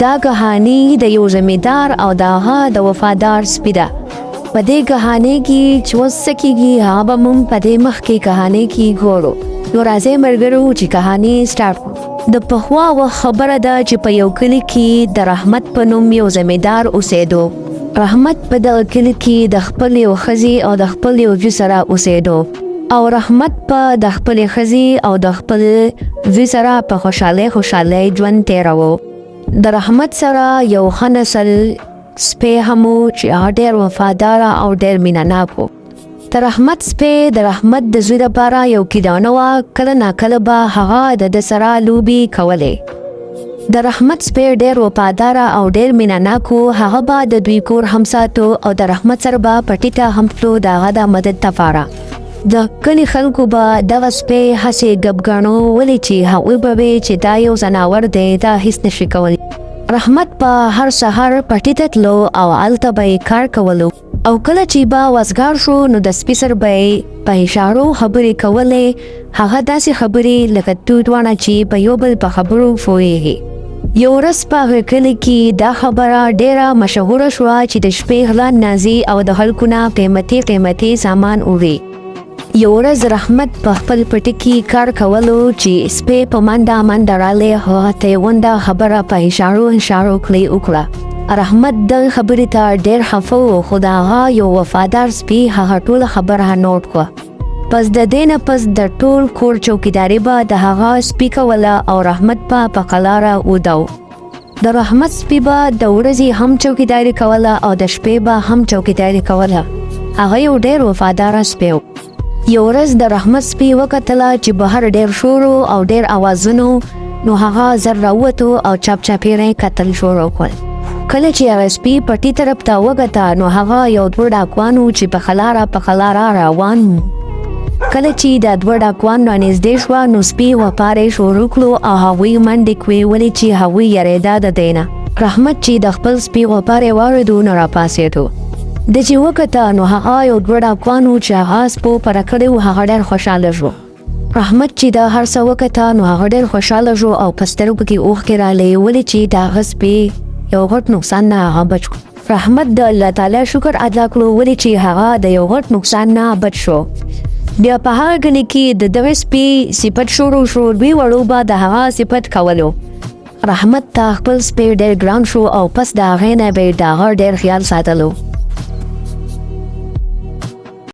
دا کہانی د یو زمیندار او د هغه د وفادار سپي ده. په دې کہانی کې چې اوس څه کېږي هغه به موږ په دې مخکې کہانی کې ګورو. نو راځئ ملګرو چې کہانی سټارټ کړو. د پخوا وخت خبره ده چې په یو کلي کې د رحمت په نوم یو زمیندار اوسېدو. رحمت په دغه کلي کې د خپل یو ښځې او د خپل یو زوی سره اوسېدو. او رحمت په د خپلې ښځې او د خپل زوی سره په خوشحالۍ ژوند تېراوه. د رحمت سره یو ښه نسل سپی هم و چې هغه ډېر وفاداره او ډېر مینه‌ناک و. د رحمت سپی د رحمت د زوی لپاره یو کیدانه وه. کله ناکله به هغه د ده سره لوبې کولې. د رحمت سپی ډېر وفاداره او ډېر مینه‌ناک و. هغه به د دوی کور هم ساتو او د رحمت سره به په ټیټه هم تلو د هغه د مدد لپاره. د کلي خلکو به دغه سپی هسې ګبګاڼو ولې چې هغوی به وی چې دا یو ځناور دی، دا هیڅ نشي کولی. رحمت به هر سهار په ټیټه تلو او هلته به یې کار کولو. او کله چې به وزګار شو نو د سپي سره به یې په اشارو خبرې کولې. هغه داسې خبرې لکه دوی دواړه چې په یو بل په خبرو پوهېږي. یو ورځ په هغه کلي کې دا خبره ډېره مشهوره شوه چې د شپې غلا نازي او د خلکو نه قیمتي سامان وړي. یو ورځ رحمت په خپل پټي کې کار کولو چې سپی په منډه رالی. هغه ته یې ونده خبره په اشارو کلی وکړه. رحمت دغه خبرې ته ډېر خفه و، خو د هغه یو وفادار سپي هغه ټوله خبره نوټ کړه. پس د دې نه پس د ټول کور چوکیداري به د هغه سپي کوله او رحمت به په قلاره وده و. د رحمت سپي به د ورځې هم چوکیداري کوله او د شپې به هم چوکیداري کوله. هغه یو ډېر وفاداره سپی و. یو ورځ د رحمت سپي وکتله چې بهر ډېر شور او ډېر اوازونه، نو هغه زر راووتو او چاپیره یې کتل شروع کړل. کله چې هغه سپي پټي طرف ته وکته نو هغه یو دوه ډاکوان و چې په قلاره روان و. کله چې دا دوه ډاکوان رانږدې شوه نو سپي وپارې شروع کړو او هغوی منډې کړې، ولې چې هغوی یېرېده د دی نه. رحمت چې د خپل سپي وپارې واورېدو نو راپاڅېدو. د چې وکته نو هغه یو دوه ډاکوان و چې هغه سپو پره کړی و. هغه ډېر خوشحاله شو. رحمت چې دا هر څه وکته نو هغه ډېر خوشحاله شو او په سترګو کې اوښکې رالې، ولې چې د هغه سپي یو غټ نقصان نه هغه بچ کړو. رحمت د الله تعالی شکر ادا کړو، ولې چې هغه د یو غټ نقصان نه بچ شو. بیا په هغه کلي کې د دغه سپي صفت شروع شو. دوی وړو به د هغه صفت کولو. رحمت ته خپل سپی ډېر ګران شو او پس د هغې نه به یې د هغه ډېر خیال ساتلو.